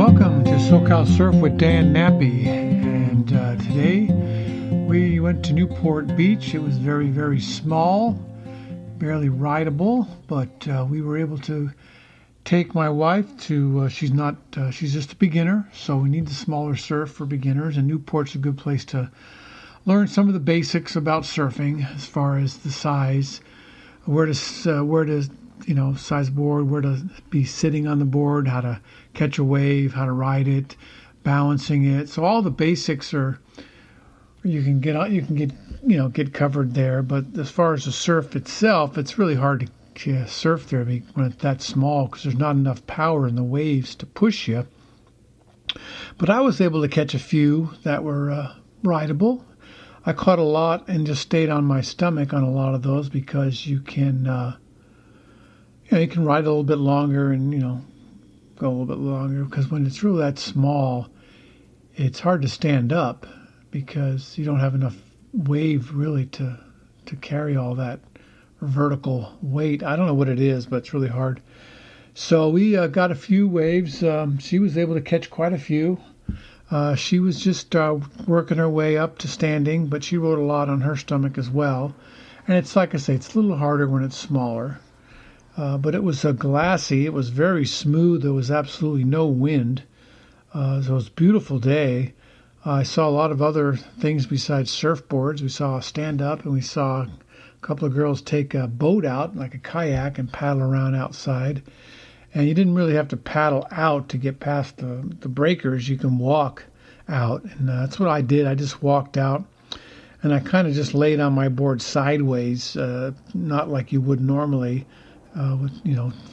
Welcome to SoCal Surf with Dan Nappy, and today we went to Newport Beach. It was very, very small, barely rideable, but we were able to take my wife to, she's just a beginner, so we need the smaller surf for beginners, and Newport's a good place to learn some of the basics about surfing as far as the size, where to size board, where to be sitting on the board, how to catch a wave, how to ride it, balancing it. So all the basics are you can get covered there. But as far as the surf itself, it's really hard to surf there when it's that small because there's not enough power in the waves to push you. But I was able to catch a few that were rideable. I caught a lot and just stayed on my stomach on a lot of those because you can you can ride a little bit longer and go a little bit longer, because when it's really that small, it's hard to stand up because you don't have enough wave really to carry all that vertical weight. I don't know what it is, but it's really hard. So we got a few waves. She was able to catch quite a few. She was just working her way up to standing, but she rode a lot on her stomach as well. And it's like I say, it's a little harder when it's smaller. But it was glassy. It was very smooth. There was absolutely no wind. So it was a beautiful day. I saw a lot of other things besides surfboards. We saw a stand-up, and we saw a couple of girls take a boat out, like a kayak, and paddle around outside. And you didn't really have to paddle out to get past the breakers. You can walk out, and that's what I did. I just walked out, and I kind of just laid on my board sideways, not like you would normally, with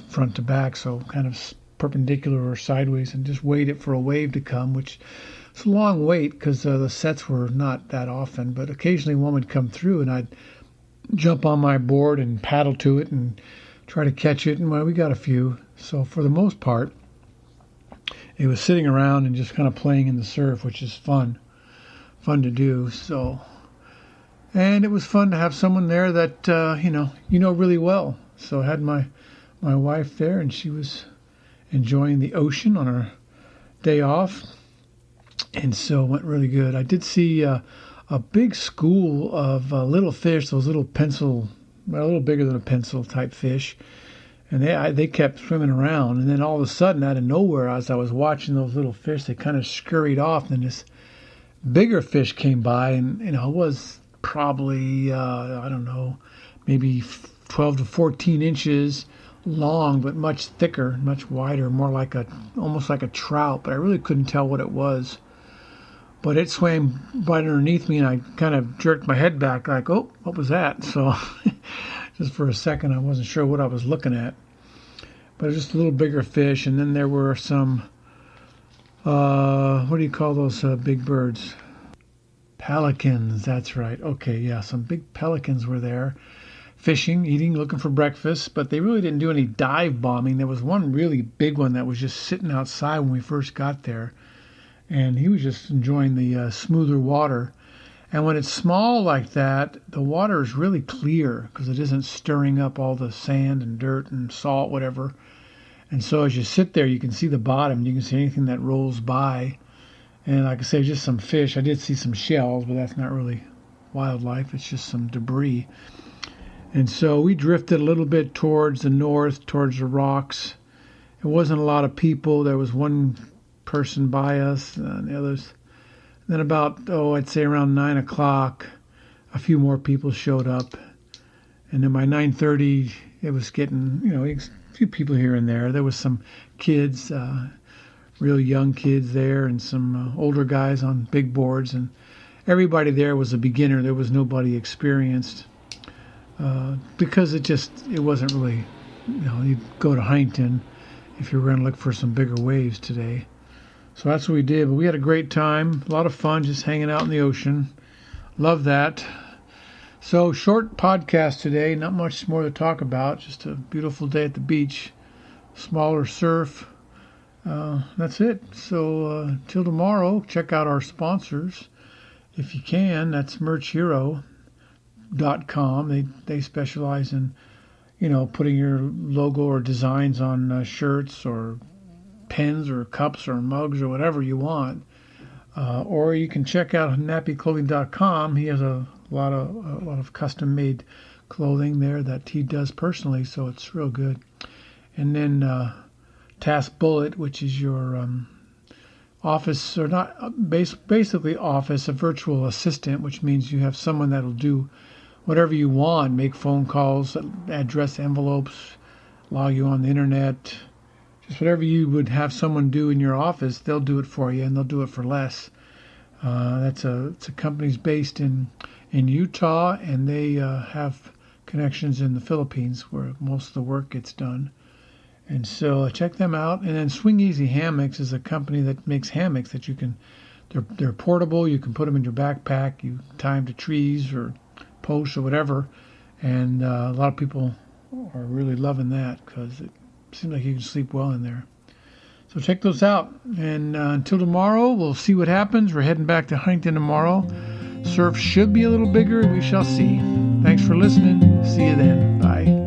front to back, so kind of perpendicular or sideways, and just waited for a wave to come, which is a long wait because the sets were not that often, but occasionally one would come through, and I'd jump on my board and paddle to it and try to catch it, and we got a few. So for the most part, it was sitting around and just kind of playing in the surf, which is fun to do. So, and it was fun to have someone there that really well. So I had my wife there, and she was enjoying the ocean on her day off, and so it went really good. I did see a big school of little fish, those little pencil, a little bigger than a pencil type fish, and they kept swimming around. And then all of a sudden, out of nowhere, as I was watching those little fish, they kind of scurried off, and this bigger fish came by, and it was probably I don't know, maybe 12 to 14 inches long, but much thicker, much wider, almost like a trout, but I really couldn't tell what it was. But it swam right underneath me, and I kind of jerked my head back like, oh, what was that? So just for a second, I wasn't sure what I was looking at. But it was just a little bigger fish, and then there were some, what do you call those big birds? Pelicans, that's right. Okay, yeah, some big pelicans were there. Fishing, eating, looking for breakfast, but they really didn't do any dive bombing. There was one really big one that was just sitting outside when we first got there, and he was just enjoying the smoother water. And when it's small like that, the water is really clear because it isn't stirring up all the sand and dirt and salt, whatever. And so as you sit there, you can see the bottom. You can see anything that rolls by. And like I say, just some fish. I did see some shells, but that's not really wildlife. It's just some debris. And so we drifted a little bit towards the north, towards the rocks. It wasn't a lot of people. There was one person by us, and the others. Then about, I'd say around 9 o'clock, a few more people showed up. And then by 9:30, it was getting, a few people here and there. There was some kids, real young kids there, and some older guys on big boards. And everybody there was a beginner. There was nobody experienced. Because it wasn't really, you'd go to Huntington if you were going to look for some bigger waves today. So that's what we did. But we had a great time, a lot of fun just hanging out in the ocean. Love that. So short podcast today, not much more to talk about, just a beautiful day at the beach, smaller surf. That's it. So till tomorrow, check out our sponsors if you can. That's MerchHero.com. They specialize in putting your logo or designs on shirts or pens or cups or mugs or whatever you want. Or you can check out nappyclothing.com. He has a lot of custom-made clothing there that he does personally, so it's real good. And then Task Bullet, which is your office, or not basically office, a virtual assistant, which means you have someone that'll do whatever you want, make phone calls, address envelopes, log you on the internet, just whatever you would have someone do in your office, they'll do it for you, and they'll do it for less. It's a company's based in Utah, and they have connections in the Philippines where most of the work gets done. And so check them out. And then Swing Easy Hammocks is a company that makes hammocks that you can, they're portable. You can put them in your backpack. You tie them to trees or posts or whatever. And a lot of people are really loving that because it seems like you can sleep well in there. So check those out. And until tomorrow, we'll see what happens. We're heading back to Huntington tomorrow. Surf should be a little bigger. We shall see. Thanks for listening. See you then. Bye.